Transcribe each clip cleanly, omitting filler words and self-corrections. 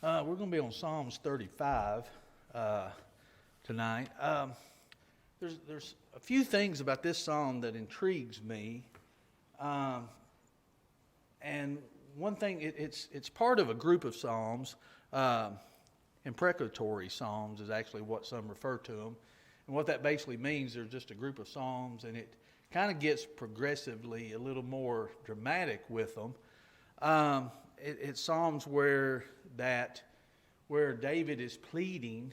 We're going to be on Psalms 35 tonight. There's a few things about this psalm that intrigues me, and one thing it's part of a group of psalms. Imprecatory psalms is actually what some refer to them, and what that basically means, there's just a group of psalms, and it kind of gets progressively a little more dramatic with them. It's psalms where David is pleading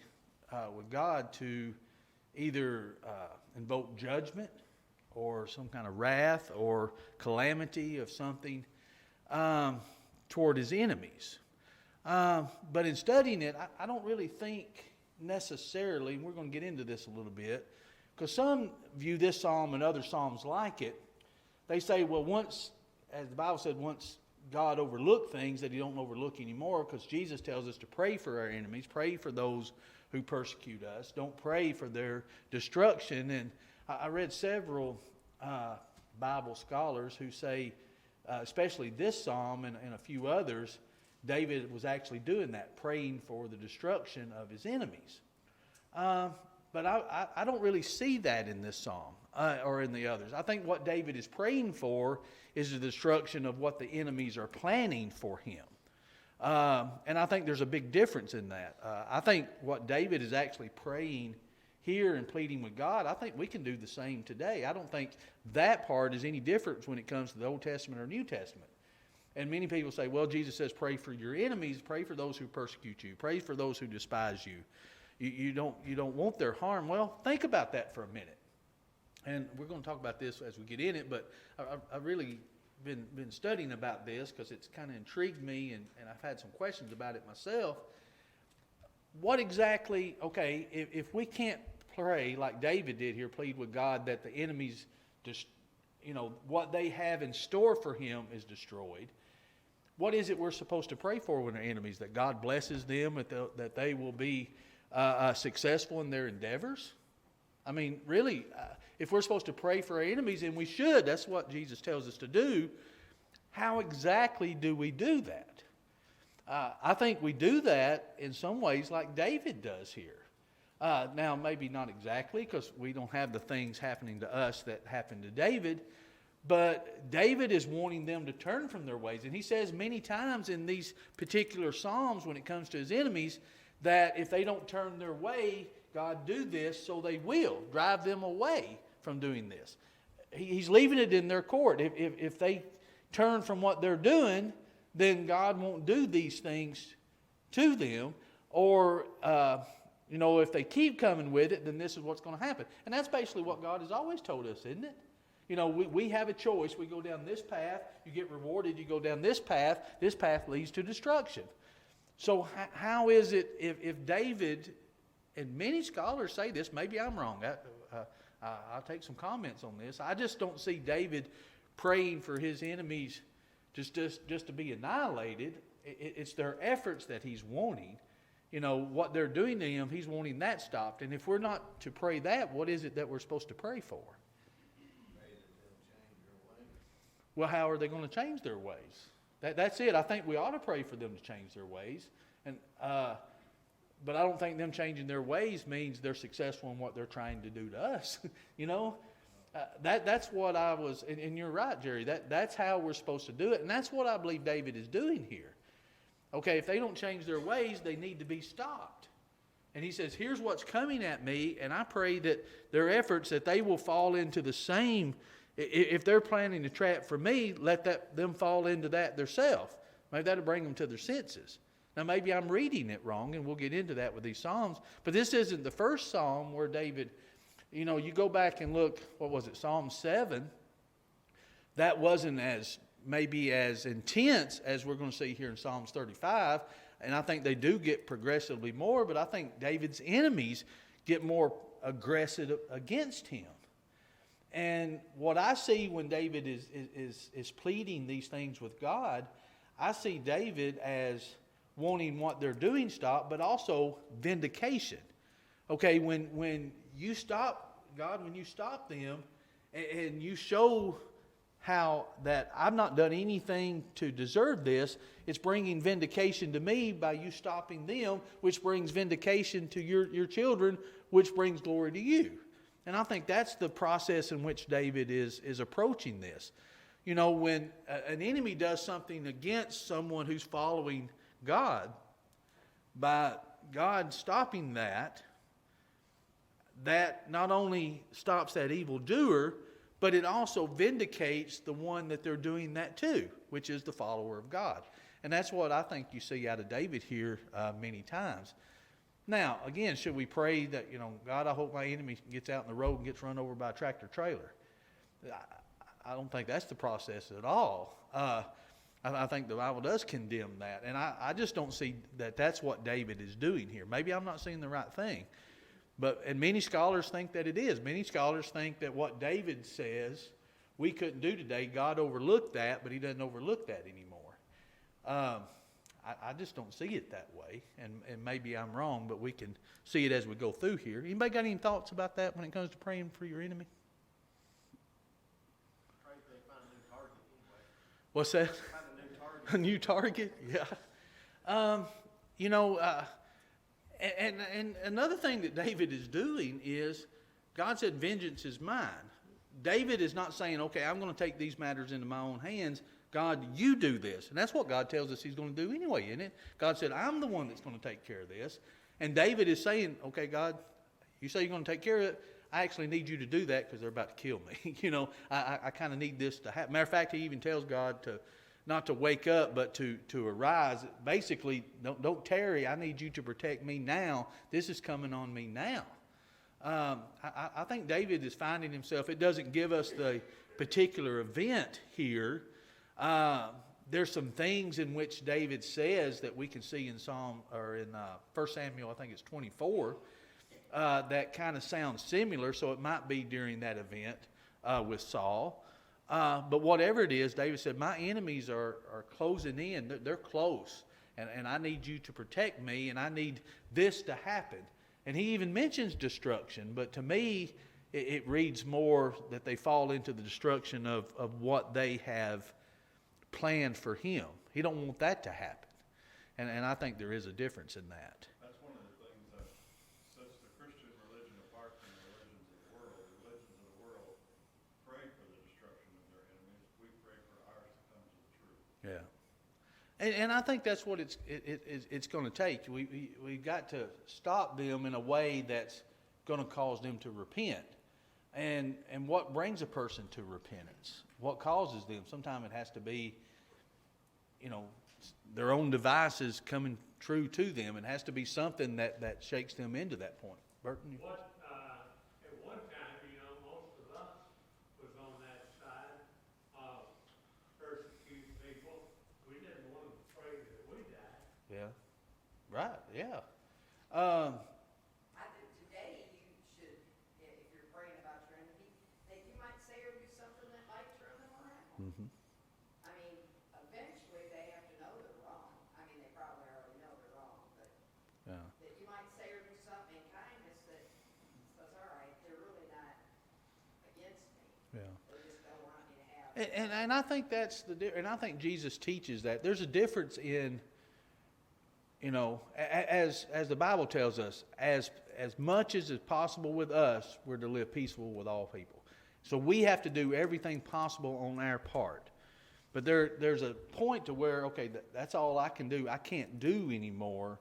with God to either invoke judgment or some kind of wrath or calamity of something toward his enemies. But in studying it, I don't really think necessarily, and we're going to get into this a little bit, because some view this psalm and other psalms like it. They say, well, once, as the Bible said, once God overlooked things that he don't overlook anymore, because Jesus tells us to pray for our enemies, pray for those who persecute us, don't pray for their destruction. And I read several Bible scholars who say, especially this psalm and a few others, David was actually doing that, praying for the destruction of his enemies. But I don't really see that in this psalm or in the others. I think what David is praying for is the destruction of what the enemies are planning for him. And I think there's a big difference in that. I think what David is actually praying here and pleading with God, I think we can do the same today. I don't think that part is any different when it comes to the Old Testament or New Testament. And many people say, well, Jesus says pray for your enemies, pray for those who persecute you, pray for those who despise you. You don't want their harm. Well, think about that for a minute. And we're going to talk about this as we get in it, but I've really been studying about this because it's kind of intrigued me, and I've had some questions about it myself. What exactly, okay, if we can't pray like David did here, plead with God that the enemies, what they have in store for him is destroyed, what is it we're supposed to pray for when our enemies? That God blesses them, that they will be successful in their endeavors? I mean, really, if we're supposed to pray for our enemies, and we should, that's what Jesus tells us to do, how exactly do we do that? I think we do that in some ways like David does here. Now, maybe not exactly, because we don't have the things happening to us that happened to David, but David is wanting them to turn from their ways. And he says many times in these particular psalms when it comes to his enemies that if they don't turn their way, God do this so they will. Drive them away from doing this. He's leaving it in their court. If they turn from what they're doing, then God won't do these things to them. Or, if they keep coming with it, then this is what's going to happen. And that's basically what God has always told us, isn't it? We have a choice. We go down this path, you get rewarded. You go down this path leads to destruction. So how is it if David, and many scholars say this, maybe I'm wrong, I'll take some comments on this. I just don't see David praying for his enemies just to be annihilated. It's their efforts that he's wanting. What they're doing to him, he's wanting that stopped. And if we're not to pray that, what is it that we're supposed to pray for? Well, how are they going to change their ways? That's it. I think we ought to pray for them to change their ways. And but I don't think them changing their ways means they're successful in what they're trying to do to us. That's what I was, and you're right, Jerry. That's how we're supposed to do it. And that's what I believe David is doing here. Okay, if they don't change their ways, they need to be stopped. And he says, here's what's coming at me, and I pray that their efforts, that they will fall into the same. If they're planning to trap for me, let them fall into that themselves. Maybe that'll bring them to their senses. Now, maybe I'm reading it wrong, and we'll get into that with these Psalms. But this isn't the first Psalm where David, you go back and look, what was it, Psalm 7. That wasn't maybe as intense as we're going to see here in Psalms 35. And I think they do get progressively more, but I think David's enemies get more aggressive against him. And what I see when David is pleading these things with God, I see David as wanting what they're doing stopped, but also vindication. Okay, when you stop, God, when you stop them and you show how that I've not done anything to deserve this. It's bringing vindication to me by you stopping them, which brings vindication to your children, which brings glory to you. And I think that's the process in which David is approaching this. You know, when an enemy does something against someone who's following God, by God stopping that not only stops that evildoer, but it also vindicates the one that they're doing that to, which is the follower of God. And that's what I think you see out of David here many times. Now, again, should we pray that, God, I hope my enemy gets out in the road and gets run over by a tractor trailer? I don't think that's the process at all. I think the Bible does condemn that. And I just don't see that that's what David is doing here. Maybe I'm not seeing the right thing. And many scholars think that it is. Many scholars think that what David says we couldn't do today, God overlooked that, but he doesn't overlook that anymore. I just don't see it that way. And maybe I'm wrong, but we can see it as we go through here. Anybody got any thoughts about that when it comes to praying for your enemy? Pray they find a new target anyway. What's that? Find a new target. A new target? Yeah. And another thing that David is doing is, God said, vengeance is mine. David is not saying, okay, I'm going to take these matters into my own hands. God, you do this. And that's what God tells us he's going to do anyway, isn't it? God said, I'm the one that's going to take care of this. And David is saying, okay, God, you say you're going to take care of it. I actually need you to do that because they're about to kill me. I kind of need this to happen. Matter of fact, he even tells God to not to wake up, but to arise. Basically, don't tarry. I need you to protect me now. This is coming on me now. I think David is finding himself. It doesn't give us the particular event here. There's some things in which David says that we can see in 1 Samuel, I think it's 24, that kind of sounds similar. So it might be during that event with Saul. But whatever it is, David said, my enemies are closing in. They're close. And I need you to protect me, and I need this to happen. And he even mentions destruction. But to me, it reads more that they fall into the destruction of what they have planned for him. He don't want that to happen. And I think there is a difference in that. That's one of the things that sets the Christian religion apart from the religions of the world. The religions of the world pray for the destruction of their enemies. We pray for ours to come to the truth. Yeah. And I think that's what it's going to take. We've got to stop them in a way that's going to cause them to repent. And what brings a person to repentance? What causes them? Sometimes it has to be, their own devices coming true to them. It has to be something that shakes them into that point. Burton? At one time, most of us was on that side of persecuting people. We didn't want them to pray that we die. Yeah. Right, yeah. I think today you should, if you're praying about your enemy, that you might say or do something that might turn them around. Mm-hmm. I mean, eventually they have to know they're wrong. I mean, they probably already know they're wrong, but Yeah. that you might say or do something in kindness that says, all right, they're really not against me. Yeah. They just don't want me to have. And I think that's and I think Jesus teaches that. There's a difference in, as the Bible tells us, as much as is possible with us, we're to live peaceful with all people. So we have to do everything possible on our part. But there's a point to where, okay, that's all I can do. I can't do anymore,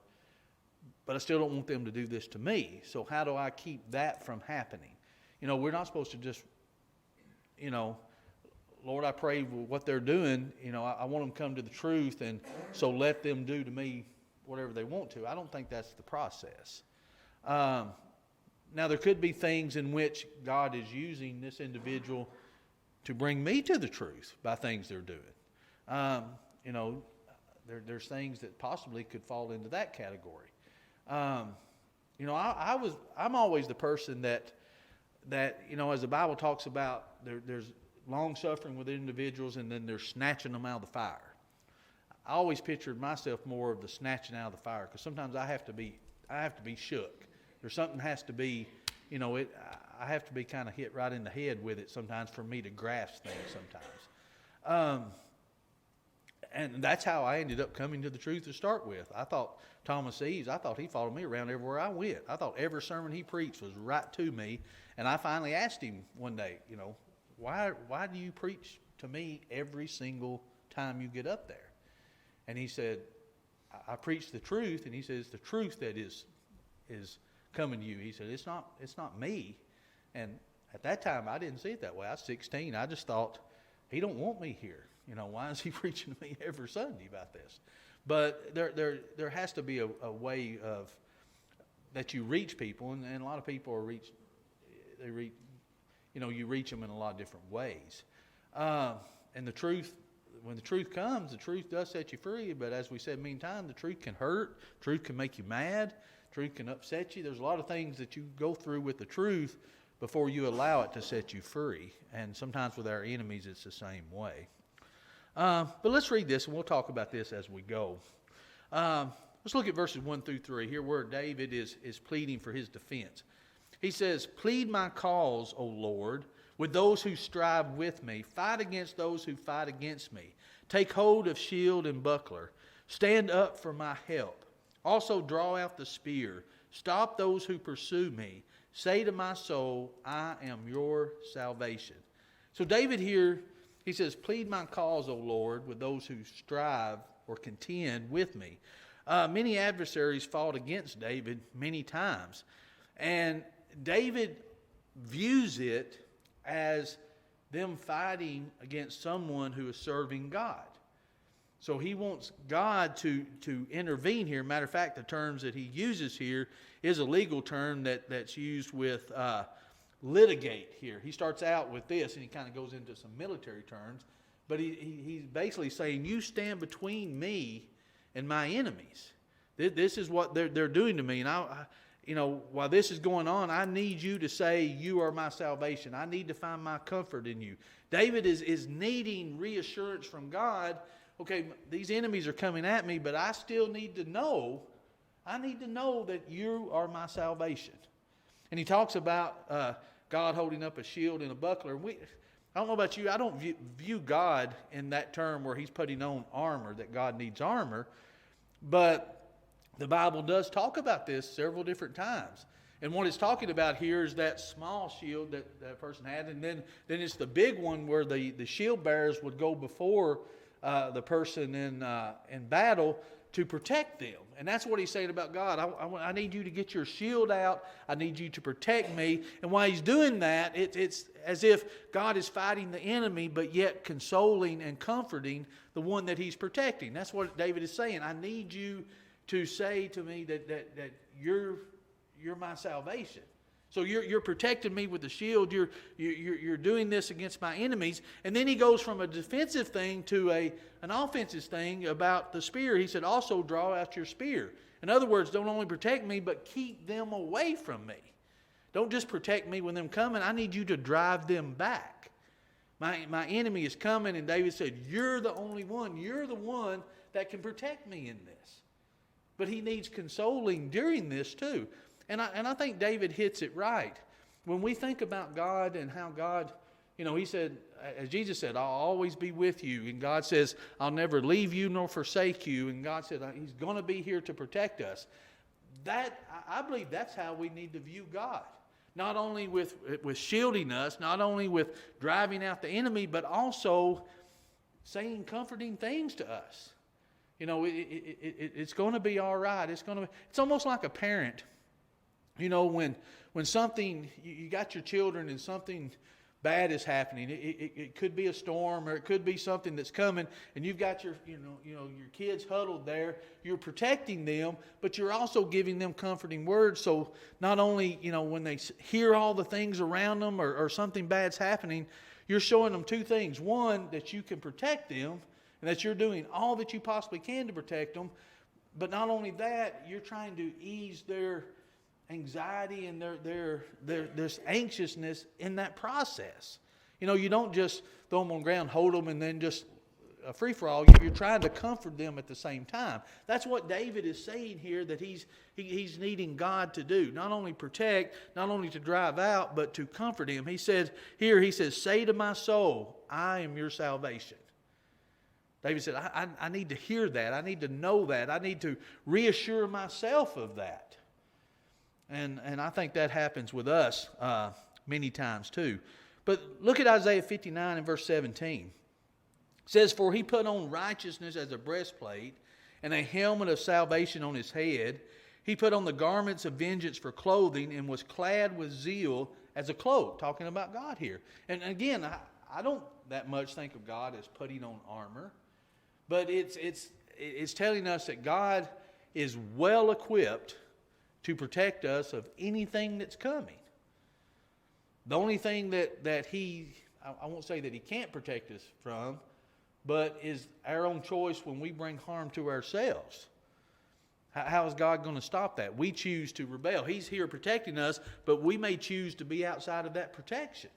but I still don't want them to do this to me. So how do I keep that from happening? We're not supposed to just, Lord, I pray what they're doing, I want them to come to the truth, and so let them do to me whatever they want to. I don't think that's the process. Now, there could be things in which God is using this individual to bring me to the truth by things they're doing. There's things that possibly could fall into that category. I'm always the person that as the Bible talks about, there's long suffering with individuals, and then they're snatching them out of the fire. I always pictured myself more of the snatching out of the fire, because sometimes I have to be shook. There's something has to be, I have to be kind of hit right in the head with it sometimes for me to grasp things sometimes. And that's how I ended up coming to the truth to start with. I thought Thomas Eves, I thought he followed me around everywhere I went. I thought every sermon he preached was right to me. And I finally asked him one day, why do you preach to me every single time you get up there? And he said, I preach the truth. And he says, the truth that is coming to you. He said, it's not me. And at that time, I didn't see it that way. I was 16. I just thought, he don't want me here. Why is he preaching to me every Sunday about this? But there has to be a way of that you reach people, and a lot of people are you reach them in a lot of different ways. And the truth, when the truth comes, the truth does set you free. But as we said many times, the truth can hurt. Truth can make you mad. Truth can upset you. There's a lot of things that you go through with the truth before you allow it to set you free. And sometimes with our enemies, it's the same way. But let's read this, and we'll talk about this as we go. Let's look at verses 1 through 3 here, where David is pleading for his defense. He says, "Plead my cause, O Lord, with those who strive with me. Fight against those who fight against me. Take hold of shield and buckler. Stand up for my help. Also draw out the spear. Stop those who pursue me. Say to my soul, I am your salvation." So David here, he says, plead my cause, O Lord, with those who strive or contend with me. Many adversaries fought against David many times. And David views it as them fighting against someone who is serving God. So he wants God to intervene here. Matter of fact, the terms that he uses here is a legal term that's used with litigate here. He starts out with this, and he kind of goes into some military terms. But he's basically saying, you stand between me and my enemies. This is what they're doing to me. And while this is going on, I need you to say you are my salvation. I need to find my comfort in you. David is needing reassurance from God. Okay, these enemies are coming at me, but I still need to know. I need to know that you are my salvation. And he talks about God holding up a shield and a buckler. I don't know about you. I don't view God in that term where he's putting on armor, that God needs armor. But the Bible does talk about this several different times. And what it's talking about here is that small shield that person had. And then it's the big one where the shield bearers would go before the person in battle to protect them. And that's what he's saying about God. I need you to get your shield out. I need you to protect me. And while he's doing that, it's as if God is fighting the enemy, but yet consoling and comforting the one that he's protecting. That's what David is saying. I need you to say to me that you're my salvation. So you're protecting me with the shield. You're doing this against my enemies. And then he goes from a defensive thing to an offensive thing about the spear. He said, also draw out your spear. In other words, don't only protect me, but keep them away from me. Don't just protect me when they're coming. I need you to drive them back. My enemy is coming, and David said, you're the only one. You're the one that can protect me in this. But he needs consoling during this too. And I think David hits it right. When we think about God and how God, he said, as Jesus said, I'll always be with you. And God says, I'll never leave you nor forsake you. And God said, he's going to be here to protect us. I believe that's how we need to view God. Not only with shielding us, not only with driving out the enemy, but also saying comforting things to us. It's going to be all right. It's almost like a parent. When something, you got your children and something bad is happening. It could be a storm, or it could be something that's coming, and you've got your kids huddled there. You're protecting them, but you're also giving them comforting words. So not only, when they hear all the things around them or something bad's happening, you're showing them two things. One, that you can protect them, and that you're doing all that you possibly can to protect them. But not only that, you're trying to ease their anxiety and their anxiousness in that process. You don't just throw them on the ground, hold them, and then just a free-for-all. You're trying to comfort them at the same time. That's what David is saying here, that he's needing God to do. Not only protect, not only to drive out, but to comfort him. He says, say to my soul, I am your salvation. David said, I need to hear that. I need to know that. I need to reassure myself of that. And I think that happens with us many times too. But look at Isaiah 59 and verse 17. It says, for he put on righteousness as a breastplate and a helmet of salvation on his head. He put on the garments of vengeance for clothing and was clad with zeal as a cloak. Talking about God here. And again, I don't that much think of God as putting on armor. But it's telling us that God is well equipped to protect us of anything that's coming. The only thing that he, I won't say that he can't protect us from, but is our own choice when we bring harm to ourselves. How is God going to stop that? We choose to rebel. He's here protecting us, but we may choose to be outside of that protection.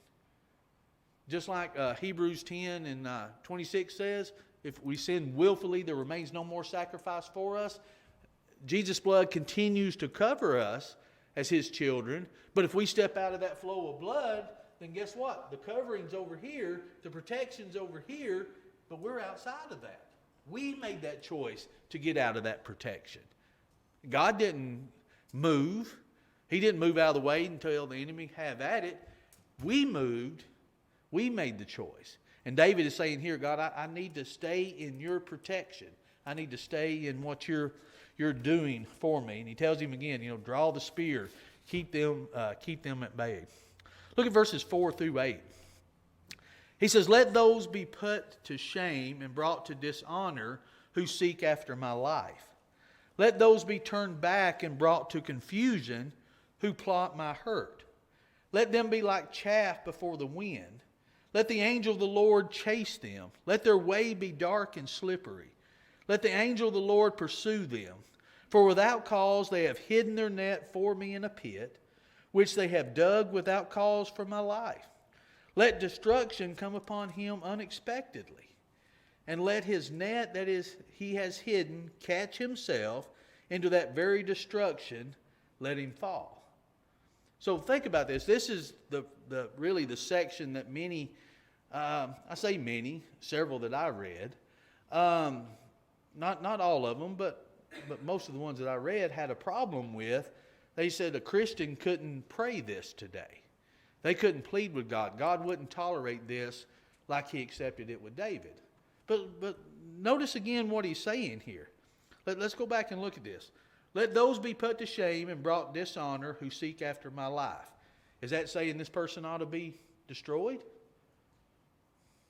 Just like Hebrews 10 and 26 says, if we sin willfully, there remains no more sacrifice for us. Jesus' blood continues to cover us as his children. But if we step out of that flow of blood, then guess what? The covering's over here, the protection's over here, but we're outside of that. We made that choice to get out of that protection. God didn't move. He didn't move out of the way and tell the enemy, have at it. We moved. We made the choice. And David is saying here, God, I need to stay in your protection. I need to stay in what you're doing for me. And he tells him again, draw the spear, keep them at bay. Look at verses 4 through 8. He says, let those be put to shame and brought to dishonor who seek after my life. Let those be turned back and brought to confusion who plot my hurt. Let them be like chaff before the wind. Let the angel of the Lord chase them. Let their way be dark and slippery. Let the angel of the Lord pursue them. For without cause they have hidden their net for me in a pit, which they have dug without cause for my life. Let destruction come upon him unexpectedly. And let his net that is he has hidden catch himself into that very destruction. Let him fall. So think about this. This is really the section that many, I say many, several that I read. Not all of them, but most of the ones that I read had a problem with. They said a Christian couldn't pray this today. They couldn't plead with God. God wouldn't tolerate this like he accepted it with David. But notice again what he's saying here. Let's go back and look at this. Let those be put to shame and brought dishonor who seek after my life. Is that saying this person ought to be destroyed?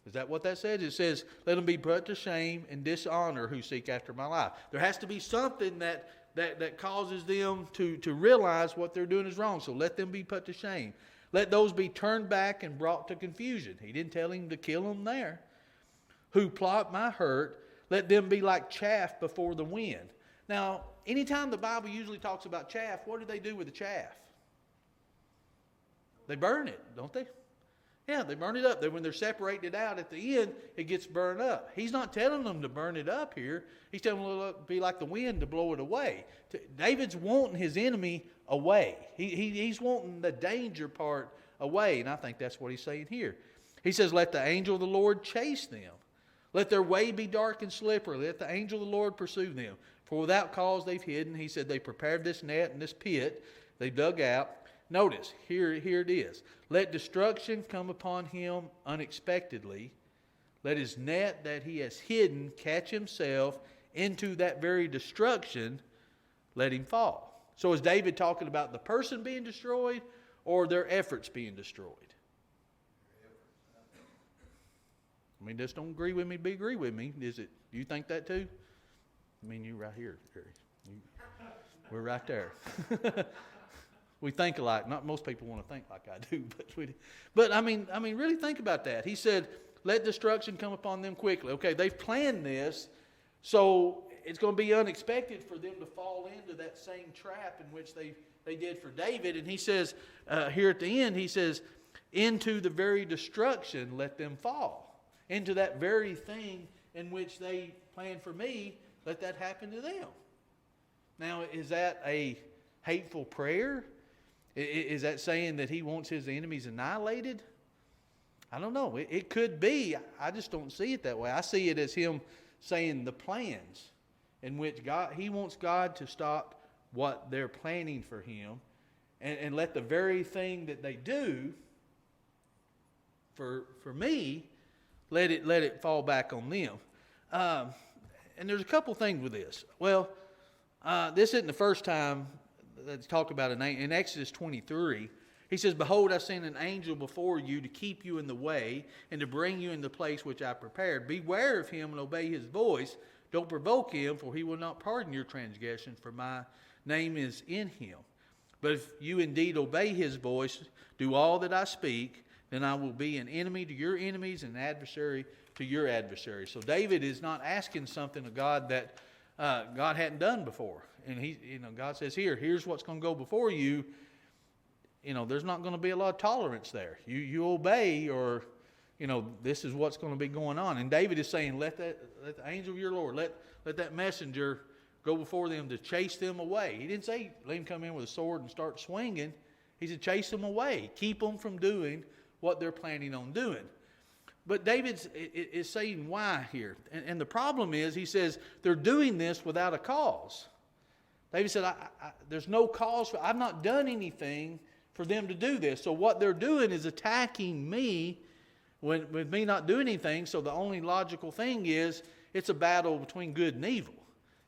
Is that what that says? It says, let them be put to shame and dishonor who seek after my life. There has to be something that causes them to realize what they're doing is wrong. So let them be put to shame. Let those be turned back and brought to confusion. He didn't tell him to kill them there. Who plot my hurt, let them be like chaff before the wind. Now, anytime the Bible usually talks about chaff, what do they do with the chaff? They burn it, don't they? Yeah, they burn it up. When they're separating it out at the end, it gets burned up. He's not telling them to burn it up here. He's telling them to be like the wind to blow it away. David's wanting his enemy away. He's wanting the danger part away, and I think that's what he's saying here. He says, let the angel of the Lord chase them. Let their way be dark and slippery. Let the angel of the Lord pursue them. For without cause they've hidden. He said they prepared this net and this pit. They dug out. Notice, here it is. Let destruction come upon him unexpectedly. Let his net that he has hidden catch himself into that very destruction. Let him fall. So is David talking about the person being destroyed or their efforts being destroyed? I mean, just don't agree with me, agree with me. Do you think that too? I mean, you right here, Gary. We're right there. We think alike. Not most people want to think like I do, but I mean, really think about that. He said, "Let destruction come upon them quickly." Okay, they've planned this, so it's going to be unexpected for them to fall into that same trap in which they did for David. And he says here at the end, he says, "Into the very destruction, let them fall." Into that very thing in which they planned for me, let that happen to them. Now, is that a hateful prayer? Is that saying that he wants his enemies annihilated? I don't know. It could be. I just don't see it that way. I see it as him saying the plans in which He wants God to stop what they're planning for him and let the very thing that they do for me, let it fall back on them. And there's a couple things with this. Well, this isn't the first time that's talked about in Exodus 23. He says, "Behold, I send an angel before you to keep you in the way and to bring you in the place which I prepared. Beware of him and obey his voice. Don't provoke him, for he will not pardon your transgressions, for my name is in him. But if you indeed obey his voice, do all that I speak, then I will be an enemy to your enemies and an adversary to your adversaries." So David is not asking something of God that God hadn't done before. And God says, here's what's going to go before you. There's not going to be a lot of tolerance there. You obey, or this is what's going to be going on. And David is saying, let the angel of your Lord, let that messenger go before them to chase them away. He didn't say let him come in with a sword and start swinging. He said chase them away. Keep them from doing what they're planning on doing. But David is saying why here. And the problem is, he says, they're doing this without a cause. David said, there's no cause. I've not done anything for them to do this. So what they're doing is attacking me with me not doing anything. So the only logical thing is it's a battle between good and evil.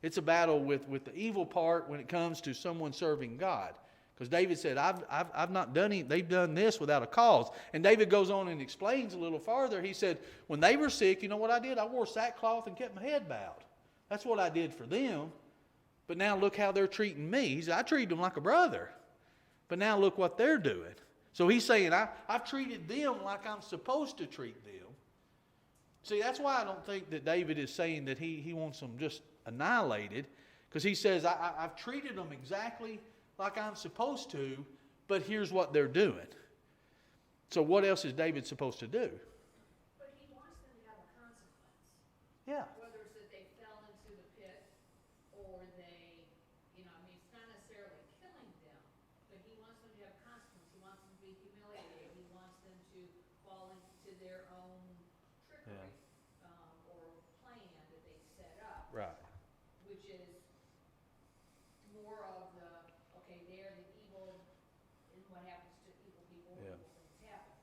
It's a battle with the evil part when it comes to someone serving God. Because David said, I've not done anything. They've done this without a cause. And David goes on and explains a little farther. He said, when they were sick, you know what I did? I wore sackcloth and kept my head bowed. That's what I did for them. But now look how they're treating me. He said, I treated them like a brother. But now look what they're doing. So he's saying, I've treated them like I'm supposed to treat them. See, that's why I don't think that David is saying that he wants them just annihilated. Because he says, I've treated them exactly like I'm supposed to, but here's what they're doing. So what else is David supposed to do? But he wants them to have a consequence. Yeah. Whether it's that they fell into the pit or they, it's not necessarily killing them, but he wants them to have consequence. He wants them to be humiliated. He wants them to fall into their own trickery or plan that they set up. Right. Which is more of the, okay, they're the evil, and what happens to evil people when Yeah. evil things happen.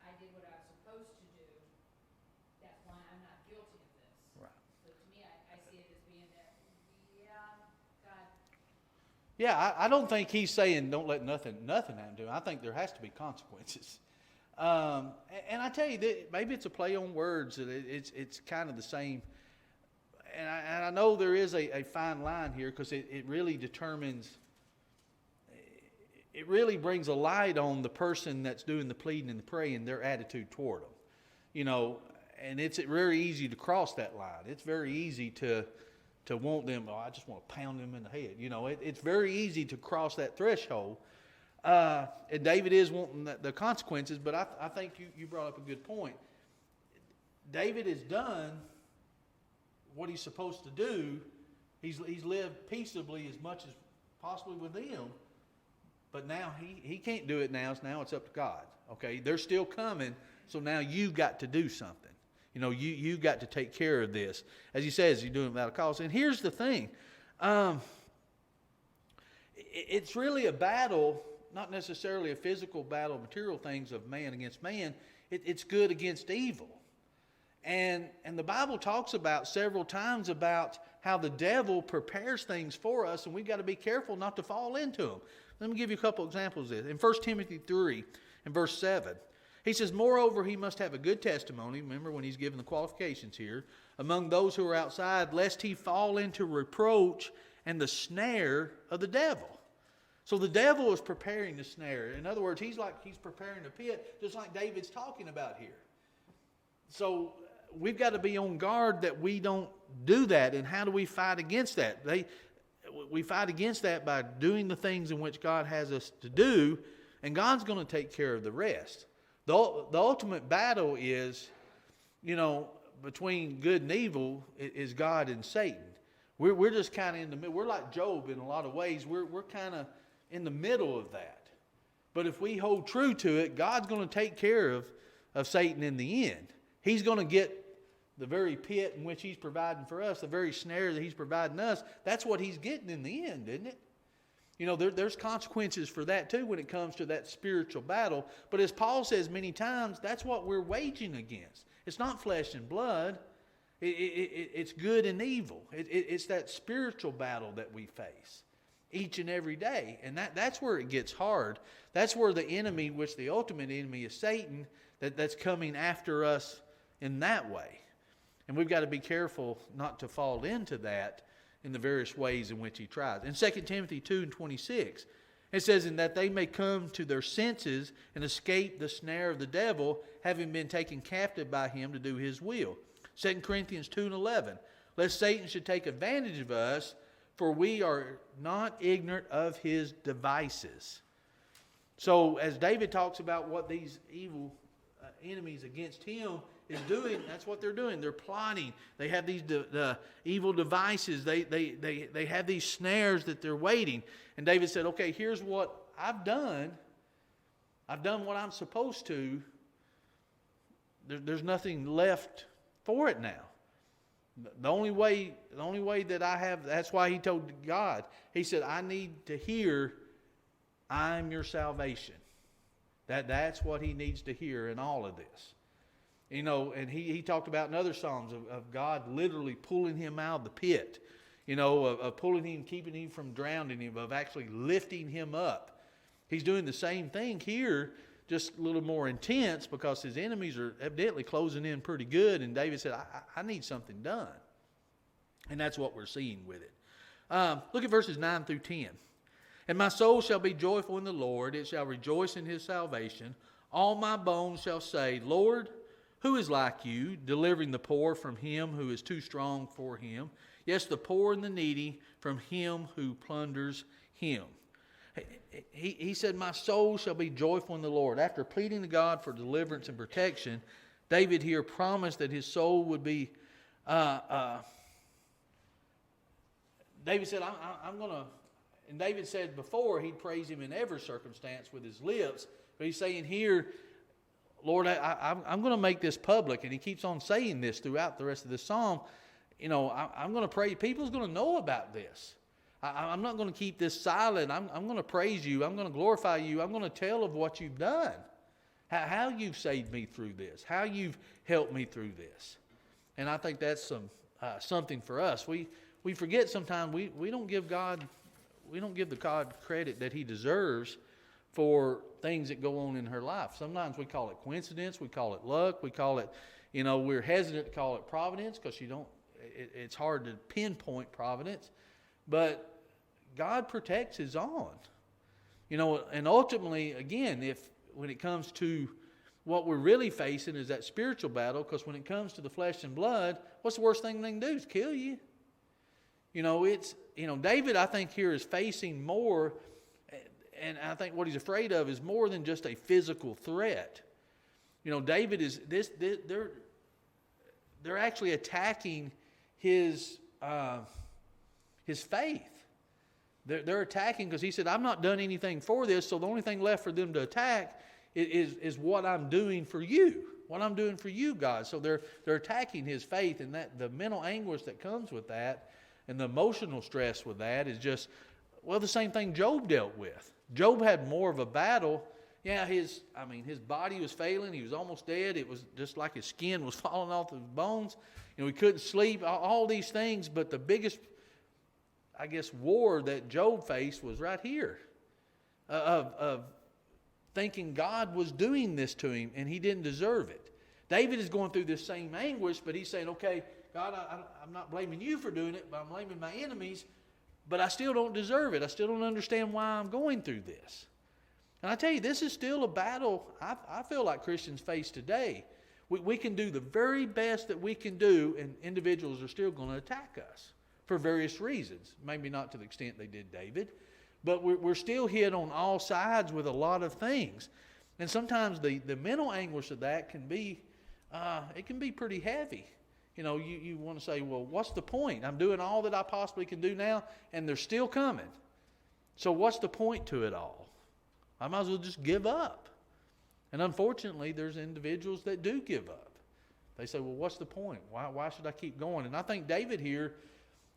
I did what I was supposed to do, that's why I'm not guilty of this. Right. So to me, I see it as being that, God, Yeah, I don't think he's saying don't let nothing happen to him. I think there has to be consequences. And I tell you, maybe it's a play on words. It's kind of the same. And I know there is a fine line here, because it really determines, it really brings a light on the person that's doing the pleading and the praying, their attitude toward them. And it's very easy to cross that line. It's very easy to want them, I just want to pound them in the head. It's very easy to cross that threshold. And David is wanting the consequences, but I think you brought up a good point. David has done what he's supposed to do. He's lived peaceably as much as possibly with them, but now he can't do it now. Now it's up to God. Okay, they're still coming, so now you've got to do something. You've got to take care of this. As he says, you're doing it without a cause. And here's the thing. It's really a battle, not necessarily a physical battle, material things of man against man. It's good against evil. And the Bible talks about several times about how the devil prepares things for us, and we've got to be careful not to fall into them. Let me give you a couple examples of this. In 1 Timothy 3 and verse 7, he says, moreover, he must have a good testimony, remember when he's given the qualifications here, among those who are outside, lest he fall into reproach and the snare of the devil. So the devil is preparing the snare. In other words, he's preparing a pit, just like David's talking about here. So we've got to be on guard that we don't do that. And how do we fight against that? We fight against that by doing the things in which God has us to do, and God's going to take care of the rest. The ultimate battle is, between good and evil is God and Satan. We're just kind of in the middle. We're like Job in a lot of ways. We're kind of in the middle of that. But if we hold true to it, God's going to take care of Satan in the end. He's going to get the very pit in which he's providing for us, the very snare that he's providing us, that's what he's getting in the end, isn't it? You know, there's consequences for that too when it comes to that spiritual battle. But as Paul says many times, that's what we're waging against. It's not flesh and blood. It's good and evil. It's that spiritual battle that we face each and every day. And that's where it gets hard. That's where the enemy, which the ultimate enemy is Satan, that's coming after us in that way. And we've got to be careful not to fall into that in the various ways in which he tries. In 2 Timothy 2:26, it says, "In that they may come to their senses and escape the snare of the devil, having been taken captive by him to do his will." 2 Corinthians 2:11, "Lest Satan should take advantage of us, for we are not ignorant of his devices." So as David talks about what these evil enemies against him is doing, that's what they're doing. They're plotting. They have these evil devices. They have these snares that they're waiting. And David said, okay, here's what I've done. I've done what I'm supposed to. There's nothing left for it now. The only way that I have, that's why he told God, he said, I need to hear, I'm your salvation. That's what he needs to hear in all of this. You know, and he talked about in other Psalms of God literally pulling him out of the pit. You know, of pulling him, keeping him from drowning him, of actually lifting him up. He's doing the same thing here, just a little more intense because his enemies are evidently closing in pretty good. And David said, I need something done. And that's what we're seeing with it. Look at verses 9 through 10. "And my soul shall be joyful in the Lord. It shall rejoice in his salvation. All my bones shall say, Lord, who is like you, delivering the poor from him who is too strong for him? Yes, the poor and the needy from him who plunders him." He said, my soul shall be joyful in the Lord. After pleading to God for deliverance and protection, David here promised that his soul would be... David said, I'm going to... And David said before he'd praise him in every circumstance with his lips. But he's saying here, Lord, I'm going to make this public. And he keeps on saying this throughout the rest of the psalm. You know, I'm going to pray. People's going to know about this. I'm not going to keep this silent. I'm going to praise you. I'm going to glorify you. I'm going to tell of what you've done. How you've saved me through this. How you've helped me through this. And I think that's something for us. We forget sometimes we don't give God... We don't give the God credit that he deserves for things that go on in her life. Sometimes we call it coincidence. We call it luck. We call it, you know, we're hesitant to call it providence because it's hard to pinpoint providence. But God protects his own. You know, and ultimately, again, when it comes to what we're really facing is that spiritual battle, because when it comes to the flesh and blood, what's the worst thing they can do is kill you. You know, David, I think, here is facing more, and I think what he's afraid of is more than just a physical threat. You know, David is they're actually attacking his faith. They're attacking because he said, I've not done anything for this, so the only thing left for them to attack is what I'm doing for you. What I'm doing for you, God. So they're attacking his faith, and that the mental anguish that comes with that and the emotional stress with that is just, well, the same thing Job dealt with. Job had more of a battle. Yeah, his body was failing. He was almost dead. It was just like his skin was falling off his bones. You know, he couldn't sleep, all these things. But the biggest, I guess, war that Job faced was right here of thinking God was doing this to him and he didn't deserve it. David is going through this same anguish, but he's saying, okay, God, I'm not blaming you for doing it, but I'm blaming my enemies, but I still don't deserve it. I still don't understand why I'm going through this. And I tell you, this is still a battle I feel like Christians face today. We can do the very best that we can do, and individuals are still going to attack us for various reasons. Maybe not to the extent they did David, but we're still hit on all sides with a lot of things. And sometimes the mental anguish of that can be, it can be pretty heavy. You know, you want to say, well, what's the point? I'm doing all that I possibly can do now, and they're still coming. So what's the point to it all? I might as well just give up. And unfortunately, there's individuals that do give up. They say, well, what's the point? Why should I keep going? And I think David here,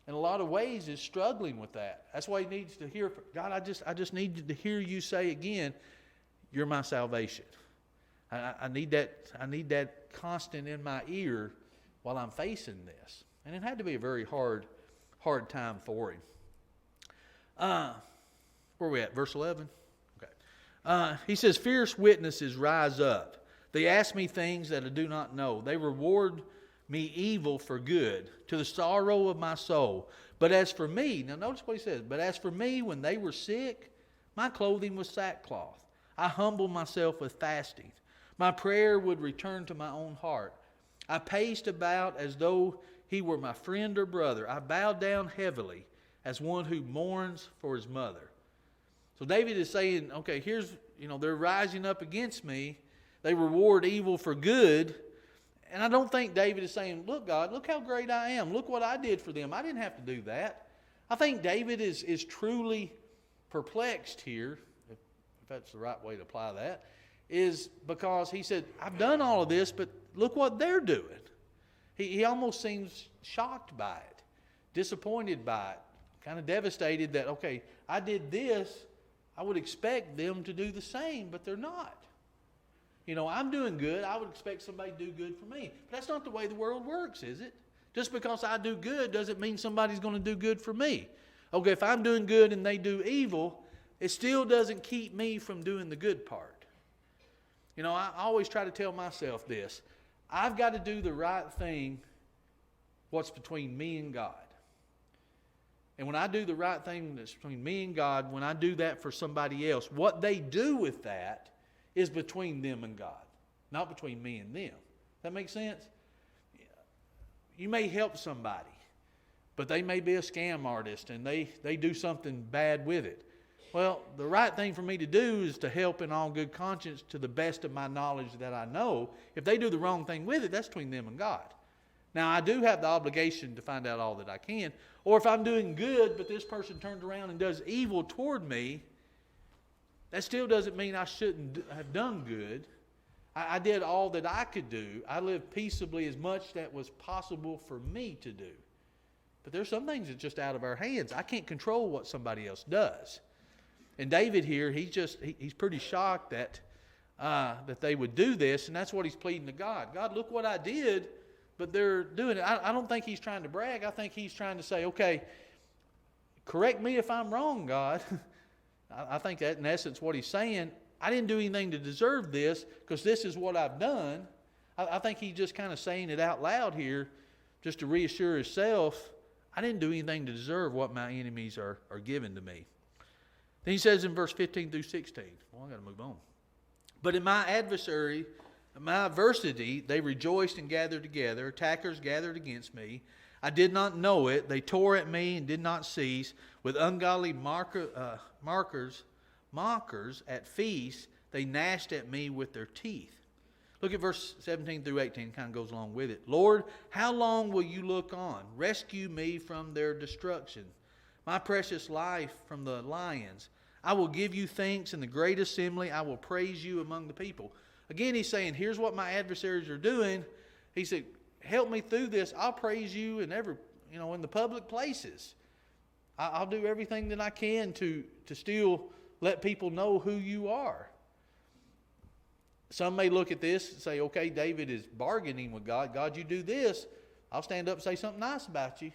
in a lot of ways, is struggling with that. That's why he needs to hear, God, I just need to hear you say again, you're my salvation. I need that constant in my ear while I'm facing this. And it had to be a very hard time for him. Where are we at? Verse 11? Okay. He says, fierce witnesses rise up. They ask me things that I do not know. They reward me evil for good, to the sorrow of my soul. But as for me, now notice what he says, but as for me, when they were sick, my clothing was sackcloth. I humbled myself with fasting. My prayer would return to my own heart. I paced about as though he were my friend or brother. I bowed down heavily as one who mourns for his mother. So David is saying, okay, here's, they're rising up against me. They reward evil for good. And I don't think David is saying, look, God, look how great I am. Look what I did for them. I didn't have to do that. I think David is truly perplexed here, if that's the right way to apply that, is because he said, I've done all of this, but look what they're doing. He almost seems shocked by it, disappointed by it, kind of devastated that, okay, I did this. I would expect them to do the same, but they're not. I'm doing good. I would expect somebody to do good for me. But that's not the way the world works, is it? Just because I do good doesn't mean somebody's going to do good for me. Okay, if I'm doing good and they do evil, it still doesn't keep me from doing the good part. I always try to tell myself this. I've got to do the right thing, what's between me and God. And when I do the right thing that's between me and God, when I do that for somebody else, what they do with that is between them and God, not between me and them. That makes sense? You may help somebody, but they may be a scam artist and they do something bad with it. Well, the right thing for me to do is to help in all good conscience to the best of my knowledge that I know. If they do the wrong thing with it, that's between them and God. Now, I do have the obligation to find out all that I can. Or if I'm doing good, but this person turns around and does evil toward me, that still doesn't mean I shouldn't have done good. I did all that I could do. I lived peaceably as much that was possible for me to do. But there's some things that's just out of our hands. I can't control what somebody else does. And David here, he's pretty shocked that they would do this, and that's what he's pleading to God. God, look what I did, but they're doing it. I don't think he's trying to brag. I think he's trying to say, okay, correct me if I'm wrong, God. I think that in essence what he's saying, I didn't do anything to deserve this because this is what I've done. I think he's just kind of saying it out loud here just to reassure himself, I didn't do anything to deserve what my enemies are giving to me. Then he says in verse 15 through 16, well, I got to move on. But in my adversity, they rejoiced and gathered together. Attackers gathered against me. I did not know it. They tore at me and did not cease. With ungodly mockers at feasts, they gnashed at me with their teeth. Look at verse 17 through 18. It kind of goes along with it. Lord, how long will you look on? Rescue me from their destruction, my precious life from the lions. I will give you thanks in the great assembly. I will praise you among the people. Again, he's saying, here's what my adversaries are doing. He said, help me through this. I'll praise you in in the public places. I'll do everything that I can to still let people know who you are. Some may look at this and say, okay, David is bargaining with God. God, you do this, I'll stand up and say something nice about you.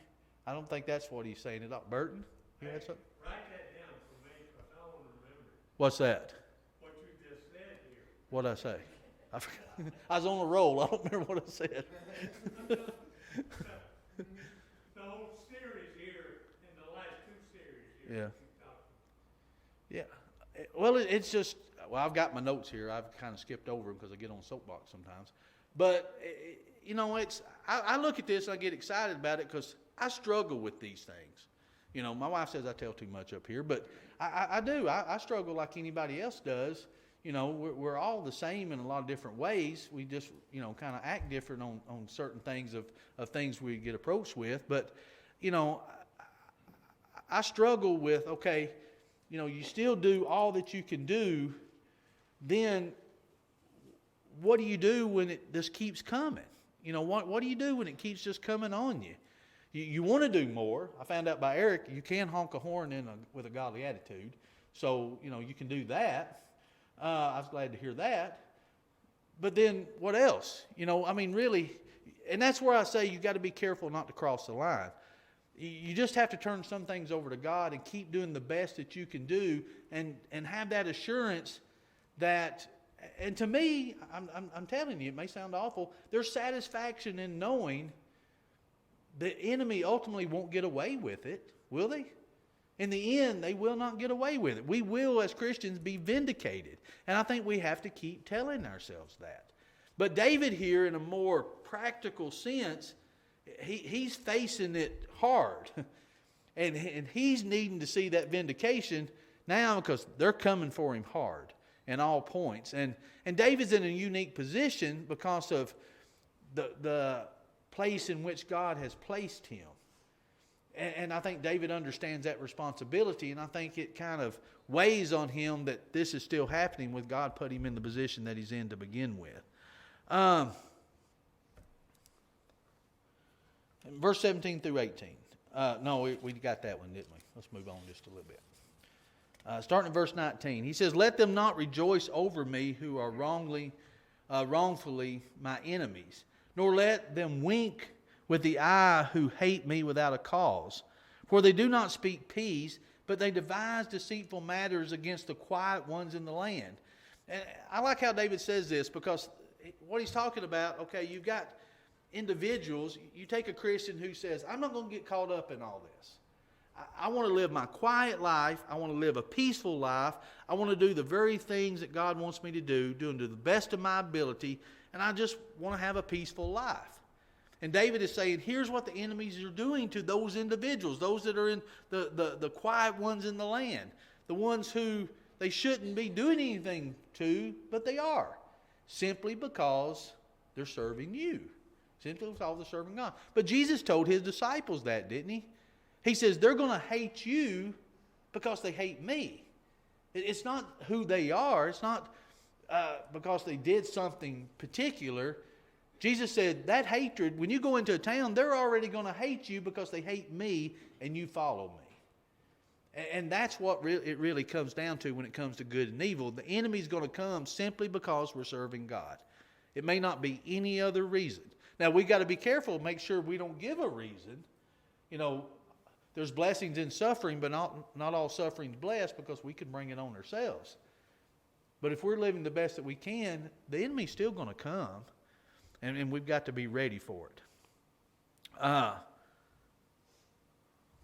I don't think that's what he's saying at all. Burton, you had something? Write that down for me, because I want to remember What's that? what you just said here. What'd I say? I forgot. I was on a roll. I don't remember what I said. The whole series here, in the last two series here. Yeah. you talked Yeah. Well, it's just, I've got my notes here. I've kind of skipped over them because I get on soapbox sometimes. But, I look at this and I get excited about it because I struggle with these things. My wife says I tell too much up here, but I do. I struggle like anybody else does. We're all the same in a lot of different ways. We just, kind of act different on certain things of things we get approached with. But, I struggle with, okay, you still do all that you can do. Then what do you do when this keeps coming? You know, what do you do when it keeps just coming on you? You want to do more. I found out by Eric, you can honk a horn with a godly attitude. So, you know, you can do that. I was glad to hear that. But then what else? You know, I mean, really, and that's where I say you got to be careful not to cross the line. You just have to turn some things over to God and keep doing the best that you can do, and have that assurance that, and to me, I'm telling you, it may sound awful, there's satisfaction in knowing the enemy ultimately won't get away with it, will they? In the end, they will not get away with it. We will, as Christians, be vindicated. And I think we have to keep telling ourselves that. But David here, in a more practical sense, he's facing it hard. And he's needing to see that vindication now because they're coming for him hard in all points. And David's in a unique position because of the place in which God has placed him. And I think David understands that responsibility, and I think it kind of weighs on him that this is still happening with God put him in the position that he's in to begin with. Verse 17 through 18. No, we got that one, didn't we? Let's move on just a little bit. Starting at verse 19. He says, "Let them not rejoice over me who are wrongfully my enemies, nor let them wink with the eye who hate me without a cause. For they do not speak peace, but they devise deceitful matters against the quiet ones in the land." And I like how David says this, because what he's talking about, okay, you've got individuals, you take a Christian who says, I'm not going to get caught up in all this. I want to live my quiet life. I want to live a peaceful life. I want to do the very things that God wants me to do, doing to the best of my ability, and I just want to have a peaceful life. And David is saying, here's what the enemies are doing to those individuals, those that are in the quiet ones in the land, the ones who they shouldn't be doing anything to, but they are, simply because they're serving you, simply because they're serving God. But Jesus told his disciples that, didn't he? He says, they're going to hate you because they hate me. It's not who they are. It's not because they did something particular. Jesus said that hatred, when you go into a town, they're already going to hate you because they hate me and you follow me. And that's what it really comes down to when it comes to good and evil. The enemy's going to come simply because we're serving God. It may not be any other reason. Now, we got to be careful, make sure we don't give a reason. You know, there's blessings in suffering, but not all suffering is blessed, because we can bring it on ourselves. But if we're living the best that we can, the enemy's still going to come. And we've got to be ready for it.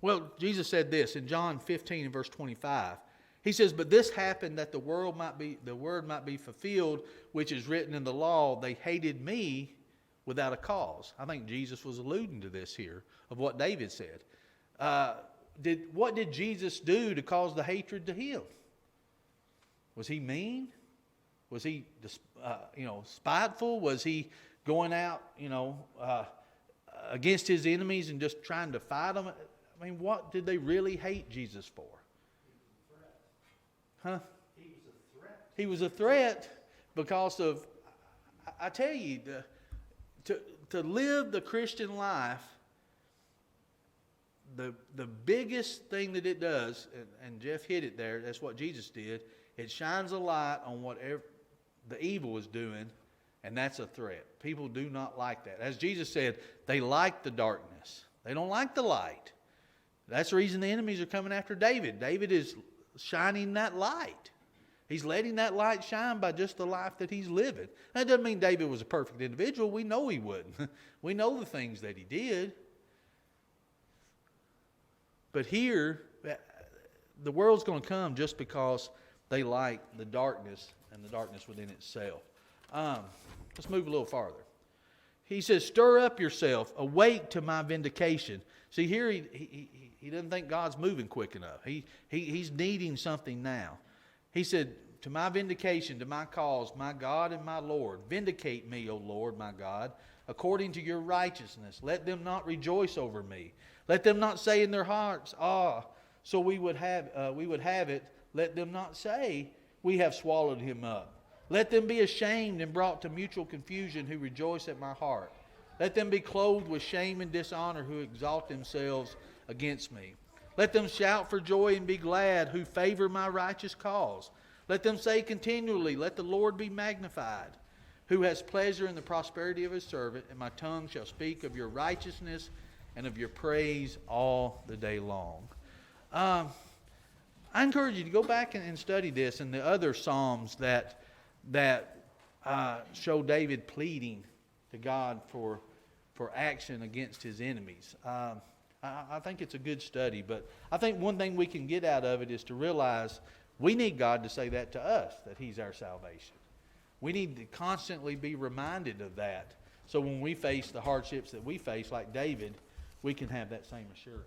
Well, Jesus said this in John 15 and verse 25. He says, "But this happened that the word might be fulfilled, which is written in the law. They hated me without a cause." I think Jesus was alluding to this here, of what David said. What did Jesus do to cause the hatred to him? Was he mean? Was he, spiteful? Was he going out, against his enemies and just trying to fight them? I mean, what did they really hate Jesus for? Huh? He was a threat. He was a threat because of, I tell you, to live the Christian life, the biggest thing that it does, and Jeff hit it there, that's what Jesus did, it shines a light on whatever the evil is doing, and that's a threat. People do not like that. As Jesus said, they like the darkness. They don't like the light. That's the reason the enemies are coming after David. David is shining that light. He's letting that light shine by just the life that he's living. That doesn't mean David was a perfect individual. We know he wouldn't. We know the things that he did. But here, the world's going to come just because they like the darkness and the darkness within itself. Let's move a little farther. He says, "Stir up yourself, awake to my vindication." See, here he doesn't think God's moving quick enough. He's needing something now. He said, "To my vindication, to my cause, my God and my Lord, vindicate me, O Lord, my God, according to your righteousness. Let them not rejoice over me. Let them not say in their hearts, so we would have it. Let them not say, we have swallowed him up. Let them be ashamed and brought to mutual confusion who rejoice at my heart. Let them be clothed with shame and dishonor who exalt themselves against me. Let them shout for joy and be glad who favor my righteous cause. Let them say continually, let the Lord be magnified, who has pleasure in the prosperity of his servant, and my tongue shall speak of your righteousness and of your praise all the day long. I encourage you to go back and study this and the other Psalms that show David pleading to God for action against his enemies. I think it's a good study, but I think one thing we can get out of it is to realize we need God to say that to us, that he's our salvation. We need to constantly be reminded of that, so when we face the hardships that we face, like David, we can have that same assurance.